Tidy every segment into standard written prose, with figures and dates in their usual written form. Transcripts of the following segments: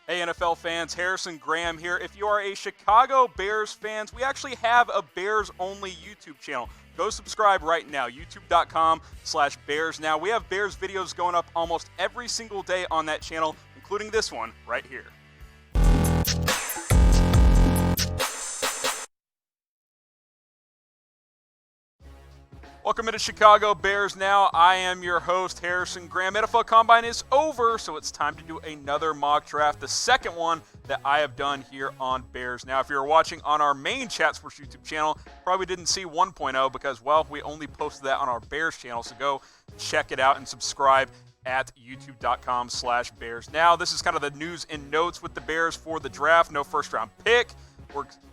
Hey NFL fans, Harrison Graham here. If you are a Chicago Bears fan, we actually have a Bears-only YouTube channel. Go subscribe right now, youtube.com/BearsNow. We have Bears videos going up almost every single day on that channel, including this one right here. Welcome into Chicago Bears Now. I am your host, Harrison Graham. NFL Combine is over, so it's time to do another mock draft, the second one that I have done here on Bears Now. If you're watching on our main Chat Sports YouTube channel, probably didn't see 1.0 because, well, we only posted that on our Bears channel, so go check it out and subscribe at youtube.com/Bears Now. This is kind of the news and notes with the Bears for the draft. No first-round pick.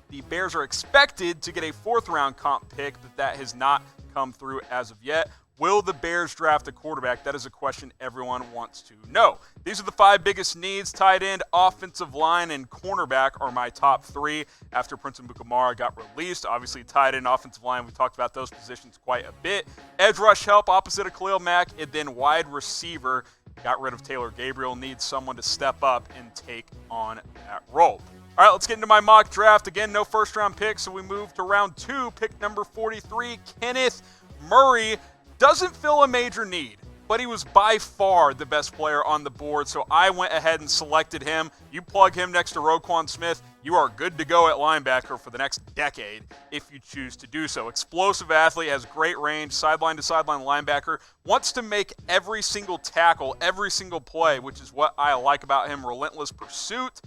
The Bears are expected to get a fourth-round comp pick, but that has not come through as of yet. Will the Bears draft a quarterback? That is a question everyone wants to know. These are the five biggest needs. Tight end, offensive line, and cornerback are my top three after Prince Amukamara got released. Obviously, tight end, offensive line, we talked about those positions quite a bit. Edge rush help opposite of Khalil Mack, and then wide receiver. Got rid of Taylor Gabriel. Needs someone to step up and take on that role. All right, let's get into my mock draft. Again, no first-round pick, so we move to round two. Pick number 43, Kenneth Murray. Doesn't fill a major need, but he was by far the best player on the board, so I went ahead and selected him. You plug him next to Roquan Smith, you are good to go at linebacker for the next decade if you choose to do so. Explosive athlete, has great range, sideline-to-sideline linebacker, wants to make every single tackle, every single play, which is what I like about him, relentless pursuit.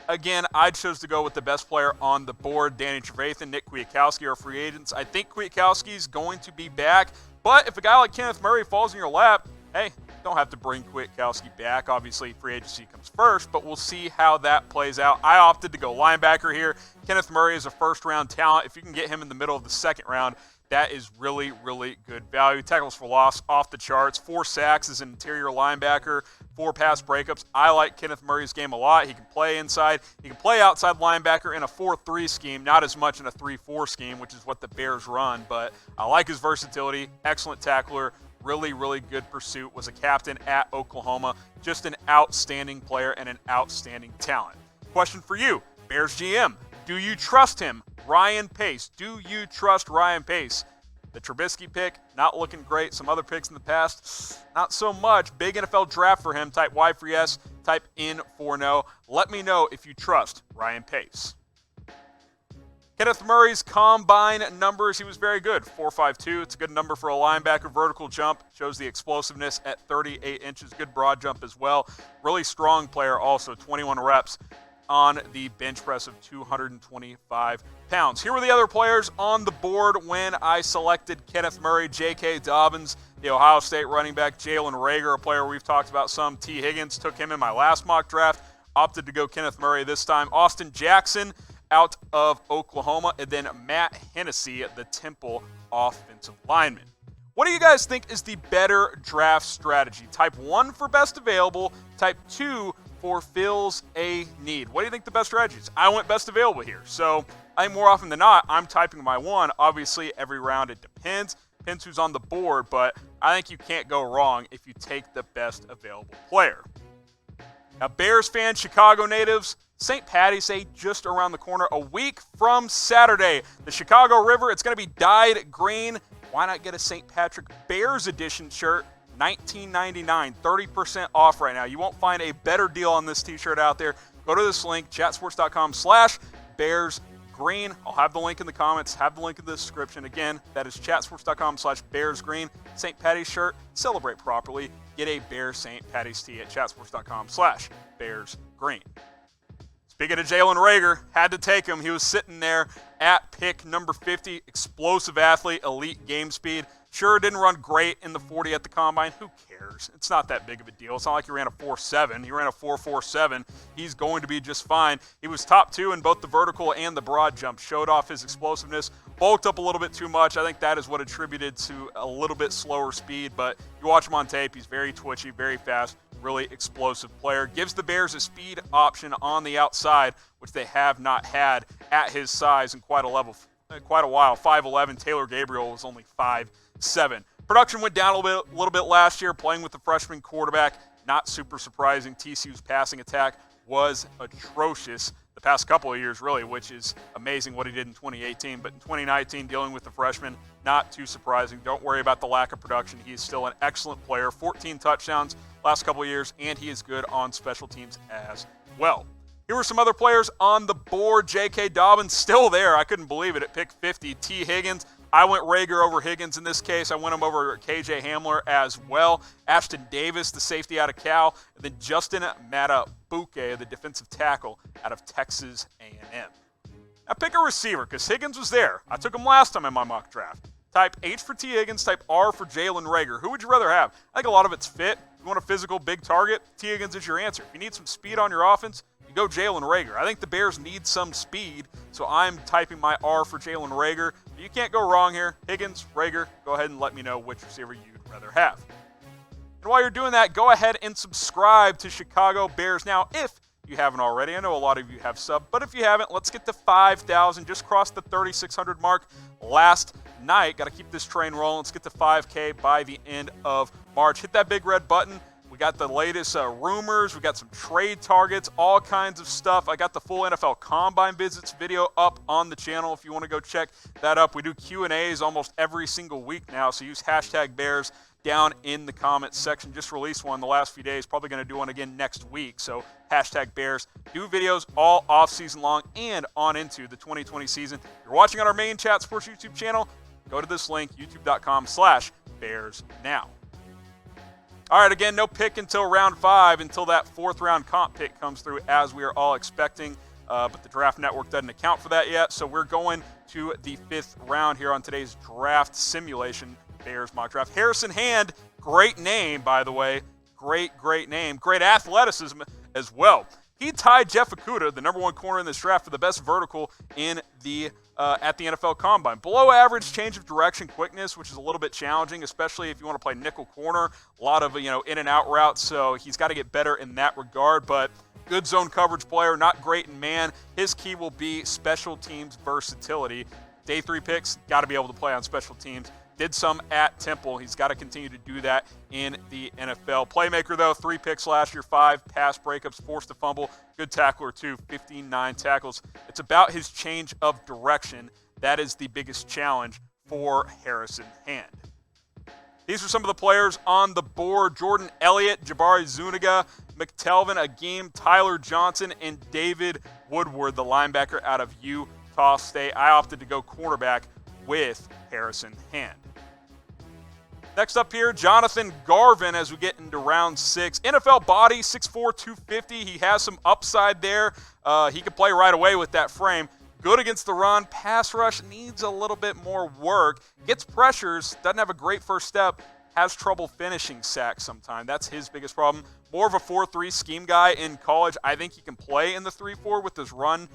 Again, I chose to go with the best player on the board. Danny Trevathan, Nick Kwiatkowski are free agents. I think Kwiatkowski is going to be back, but if a guy like Kenneth Murray falls in your lap, hey, don't have to bring Kwiatkowski back. Obviously, free agency comes first, but we'll see how that plays out. I opted to go linebacker here. Kenneth Murray is a first-round talent. If you can get him in the middle of the second round, that is really, really good value. Tackles for loss, off the charts. 4 sacks as an interior linebacker. 4 pass breakups. I like Kenneth Murray's game a lot. He can play inside. He can play outside linebacker in a 4-3 scheme, not as much in a 3-4 scheme, which is what the Bears run. But I like his versatility. Excellent tackler. Really, really good pursuit. Was a captain at Oklahoma. Just an outstanding player and an outstanding talent. Question for you, Bears GM. Do you trust him? Ryan Pace. Do you trust Ryan Pace? The Trubisky pick, not looking great. Some other picks in the past, not so much. Big NFL draft for him. Type Y for yes, type in for no. Let me know if you trust Ryan Pace. Kenneth Murray's combine numbers, he was very good. 4.52, it's a good number for a linebacker. Vertical jump, shows the explosiveness at 38 inches. Good broad jump as well. Really strong player also, 21 reps on the bench press of 225 pounds. Here were the other players on the board when I selected Kenneth Murray. J.K. Dobbins, the Ohio State running back. Jalen Reagor, a player we've talked about some. T. Higgins, took him in my last mock draft. Opted to go Kenneth Murray this time. Austin Jackson out of Oklahoma. And then Matt Hennessy, the Temple offensive lineman. What do you guys think is the better draft strategy? Type 1 for best available. Type 2 for fills a need. What do you think the best strategy is? I went best available here. So I think more often than not, I'm typing my 1. Obviously, every round it depends. Depends who's on the board, but I think you can't go wrong if you take the best available player. Now, Bears fans, Chicago natives, St. Paddy's Day just around the corner. A week from Saturday, the Chicago River, it's going to be dyed green. Why not get a St. Patrick Bears edition shirt? $19.99, 30% off right now. You won't find a better deal on this t-shirt out there. Go to this link, chatsports.com/BearsGreen. I'll have the link in the comments, have the link in the description. Again, that is chatsports.com/BearsGreen. St. Paddy's shirt, celebrate properly. Get a Bears St. Paddy's tee at chatsports.com/BearsGreen. Speaking of Jalen Reagor, had to take him. He was sitting there at pick number 50. Explosive athlete, elite game speed. Sure, didn't run great in the 40 at the combine. Who cares? It's not that big of a deal. It's not like he ran a 4.7. He ran a 4.47. He's going to be just fine. He was top 2 in both the vertical and the broad jump. Showed off his explosiveness. Bulked up a little bit too much. I think that is what attributed to a little bit slower speed. But you watch him on tape, he's very twitchy, very fast, really explosive player. Gives the Bears a speed option on the outside, which they have not had at his size in quite a while. 5'11". Taylor Gabriel was only 5'7". Production went down a little bit last year, playing with the freshman quarterback. Not super surprising. TCU's passing attack was atrocious the past couple of years, really, which is amazing what he did in 2018. But in 2019, dealing with the freshman, not too surprising. Don't worry about the lack of production. He is still an excellent player. 14 touchdowns last couple of years, and he is good on special teams as well. Here were some other players on the board. J.K. Dobbins still there. I couldn't believe it at pick 50. T. Higgins. I went Reagor over Higgins in this case. I went him over K.J. Hamler as well. Ashton Davis, the safety out of Cal. And then Justin Matabuke, the defensive tackle out of Texas A&M. Now pick a receiver because Higgins was there. I took him last time in my mock draft. Type H for T. Higgins, type R for Jalen Reagor. Who would you rather have? I think a lot of it's fit. If you want a physical, big target, T. Higgins is your answer. If you need some speed on your offense, you go Jalen Reagor. I think the Bears need some speed, so I'm typing my R for Jalen Reagor. You can't go wrong here. Higgins, Reagor, go ahead and let me know which receiver you'd rather have. And while you're doing that, go ahead and subscribe to Chicago Bears Now if you haven't already. I know a lot of you have subbed, but if you haven't, let's get to 5,000. Just crossed the 3,600 mark last night. Got to keep this train rolling. Let's get to 5K by the end of March. Hit that big red button. We got the latest rumors. We got some trade targets, all kinds of stuff. I got the full NFL Combine visits video up on the channel if you want to go check that up. We do Q&As almost every single week now, so use hashtag Bears down in the comments section. Just released one the last few days. Probably going to do one again next week. So hashtag Bears. Do videos all off season long and on into the 2020 season. If you're watching on our main Chat Sports YouTube channel, go to this link, youtube.com/BearsNow. All right, again, no pick until round 5, until that 4th round comp pick comes through as we are all expecting. But the Draft Network doesn't account for that yet. So we're going to the 5th round here on today's draft simulation, Bears mock draft. Harrison Hand, great name, by the way. Great name. Great athleticism as well. He tied Jeff Okudah, the number 1 corner in this draft, for the best vertical in the at the NFL Combine. Below average change of direction quickness, which is a little bit challenging, especially if you want to play nickel corner. A lot of in and out routes, so he's got to get better in that regard. But good zone coverage player, not great in man. His key will be special teams versatility. Day 3 picks, got to be able to play on special teams. Did some at Temple. He's got to continue to do that in the NFL. Playmaker, though, 3 picks last year, 5 pass breakups, forced to fumble. Good tackler, too, 15-9 tackles. It's about his change of direction. That is the biggest challenge for Harrison Hand. These are some of the players on the board. Jordan Elliott, Jabari Zuniga, McTelvin Agim, Tyler Johnson, and David Woodward, the linebacker out of Utah State. I opted to go cornerback with Harrison Hand. Next up here, Jonathan Garvin as we get into round 6. NFL body, 6'4", 250. He has some upside there. He can play right away with that frame. Good against the run. Pass rush needs a little bit more work. Gets pressures, doesn't have a great first step. Has trouble finishing sacks sometimes. That's his biggest problem. More of a 4-3 scheme guy in college. I think he can play in the 3-4 with his run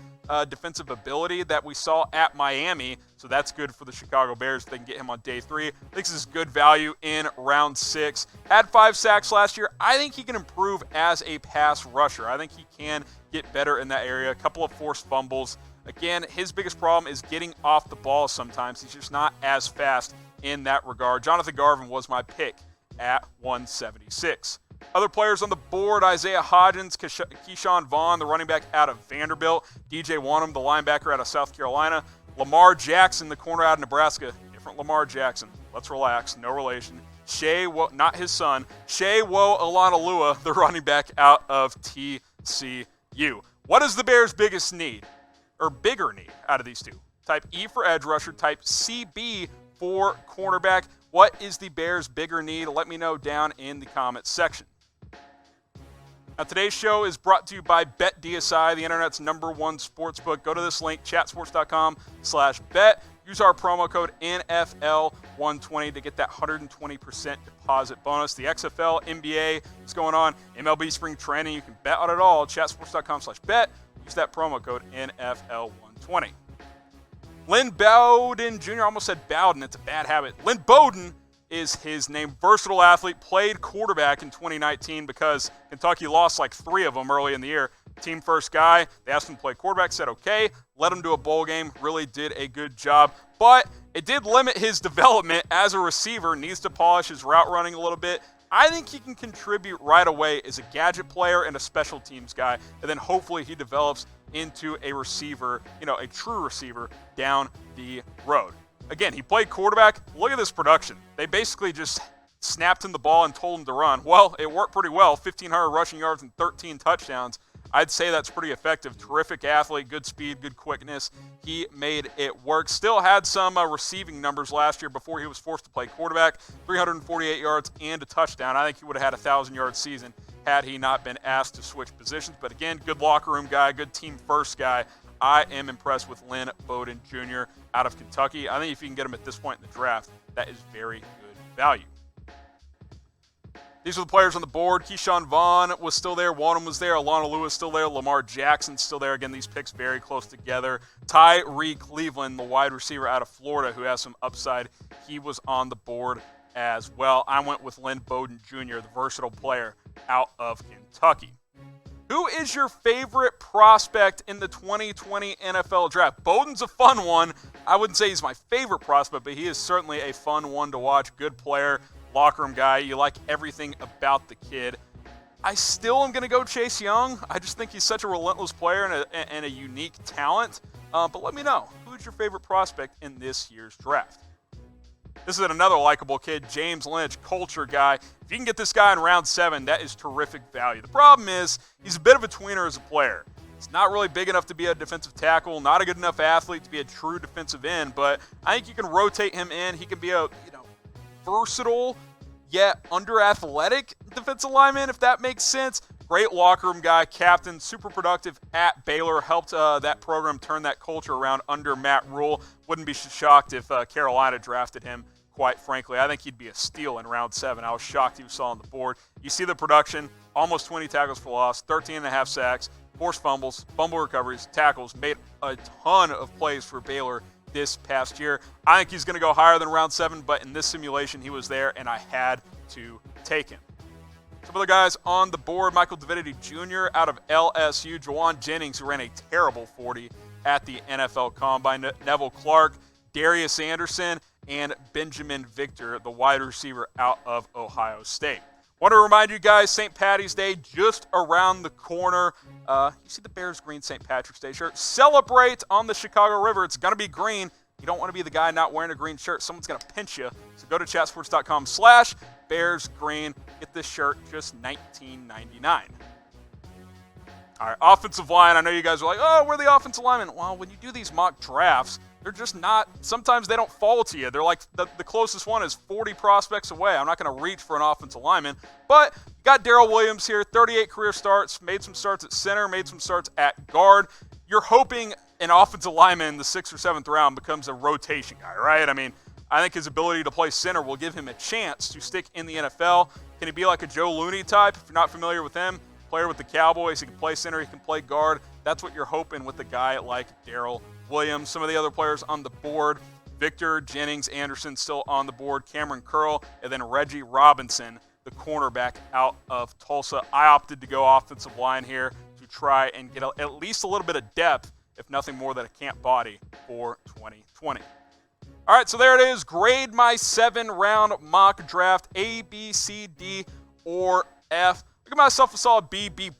defensive ability that we saw at Miami. So that's good for the Chicago Bears if they can get him on day 3. I think this is good value in round 6. Had 5 sacks last year. I think he can improve as a pass rusher. I think he can get better in that area. A couple of forced fumbles. Again, his biggest problem is getting off the ball sometimes. He's just not as fast in that regard. Jonathan Garvin was my pick at 176. Other players on the board, Isaiah Hodgins, Keyshawn Vaughn, the running back out of Vanderbilt, DJ Wanham, the linebacker out of South Carolina, Lamar Jackson, the corner out of Nebraska. Different Lamar Jackson. Let's relax. No relation. Not his son, Shea Wo-Olanalua, the running back out of TCU. What is the Bears' biggest need, or bigger need, out of these two? Type E for edge rusher, type CB for cornerback. What is the Bears' bigger need? Let me know down in the comments section. Now, today's show is brought to you by BetDSI, the internet's #1 sportsbook. Go to this link, chatsports.com/bet. Use our promo code NFL120 to get that 120% deposit bonus. The XFL, NBA is going on, MLB spring training. You can bet on it all. Chatsports.com/bet. Use that promo code NFL120. Lynn Bowden Jr. I almost said Bowden. It's a bad habit. Lynn Bowden is his name. Versatile athlete. Played quarterback in 2019 because Kentucky lost like 3 of them early in the year. Team first guy. They asked him to play quarterback. Said okay. Let him do a bowl game. Really did a good job. But it did limit his development as a receiver. Needs to polish his route running a little bit. I think he can contribute right away as a gadget player and a special teams guy, and then hopefully he develops into a receiver, a true receiver down the road. Again, he played quarterback. Look at this production. They basically just snapped him the ball and told him to run. Well, it worked pretty well. 1,500 rushing yards and 13 touchdowns. I'd say that's pretty effective. Terrific athlete, good speed, good quickness. He made it work. Still had some receiving numbers last year before he was forced to play quarterback. 348 yards and a touchdown. I think he would have had a 1,000-yard season had he not been asked to switch positions. But again, good locker room guy, good team-first guy. I am impressed with Lynn Bowden Jr. out of Kentucky. I think if you can get him at this point in the draft, that is very good value. These are the players on the board. Keyshawn Vaughn was still there. Wanham was there. Alana Lewis still there. Lamar Jackson still there. Again, these picks very close together. Tyree Cleveland, the wide receiver out of Florida who has some upside, he was on the board as well. I went with Lynn Bowden Jr., the versatile player out of Kentucky. Who is your favorite prospect in the 2020 NFL Draft? Bowden's a fun one. I wouldn't say he's my favorite prospect, but he is certainly a fun one to watch. Good player. Locker room guy. You like everything about the kid. I still am going to go Chase Young. I just think he's such a relentless player and a unique talent. But let me know, who's your favorite prospect in this year's draft? This is another likable kid, James Lynch, culture guy. If you can get this guy in round 7, that is terrific value. The problem is he's a bit of a tweener as a player. He's not really big enough to be a defensive tackle, not a good enough athlete to be a true defensive end, but I think you can rotate him in. He can be a versatile yet under-athletic defensive lineman, if that makes sense. Great locker room guy, captain, super productive at Baylor, helped that program turn that culture around under Matt Rule. Wouldn't be shocked if Carolina drafted him, quite frankly. I think he'd be a steal in round 7. I was shocked he was still on the board. You see the production, almost 20 tackles for loss, 13.5 sacks, forced fumbles, fumble recoveries, tackles, made a ton of plays for Baylor this past year. I think he's going to go higher than round 7, but in this simulation, he was there, and I had to take him. Some other guys on the board, Michael Divinity Jr. out of LSU, Juwan Jennings, who ran a terrible 40 at the NFL Combine, Neville Clark, Darius Anderson, and Benjamin Victor, the wide receiver out of Ohio State. Want to remind you guys, St. Patty's Day just around the corner. You see the Bears green St. Patrick's Day shirt. Celebrate on the Chicago River. It's going to be green. You don't want to be the guy not wearing a green shirt. Someone's going to pinch you. So go to chatsports.com/BearsGreen. Get this shirt, just $19.99. All right, offensive line. I know you guys are like, oh, we're the offensive linemen. Well, when you do these mock drafts, they're just not, sometimes they don't fall to you. They're like, the closest one is 40 prospects away. I'm not going to reach for an offensive lineman. But you got Darryl Williams here, 38 career starts, made some starts at center, made some starts at guard. You're hoping an offensive lineman in the 6th or 7th round becomes a rotation guy, right? I mean, I think his ability to play center will give him a chance to stick in the NFL. Can he be like a Joe Looney type? If you're not familiar with him, player with the Cowboys, he can play center, he can play guard. That's what you're hoping with a guy like Darryl Williams. Some of the other players on the board, Victor, Jennings, Anderson still on the board, Cameron Curl, and then Reggie Robinson, the cornerback out of Tulsa. I opted to go offensive line here to try and get at least a little bit of depth, if nothing more than a camp body for 2020. All right, so there it is. Grade my 7-round mock draft, A, B, C, D, or F. I give myself a solid B, B+.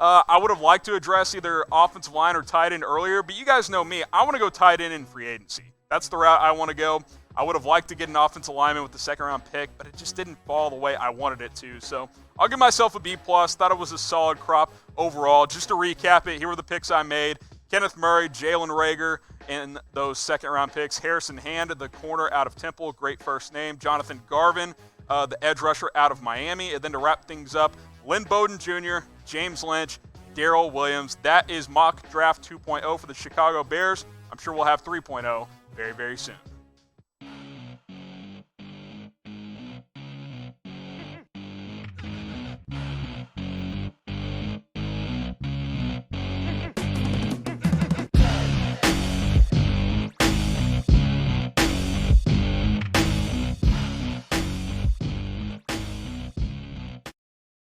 I would have liked to address either offensive line or tight end earlier, but you guys know me. I want to go tight end in free agency. That's the route I want to go. I would have liked to get an offensive lineman with the 2nd-round pick, but it just didn't fall the way I wanted it to. So I'll give myself a B+. Thought it was a solid crop overall. Just to recap it, here were the picks I made. Kenneth Murray, Jalen Reagor, and those 2nd-round picks. Harrison Hand, the corner out of Temple, great first name. Jonathan Garvin, the edge rusher out of Miami. And then to wrap things up, Lynn Bowden Jr., James Lynch, Darryl Williams. That is mock draft 2.0 for the Chicago Bears. I'm sure we'll have 3.0 very, very soon.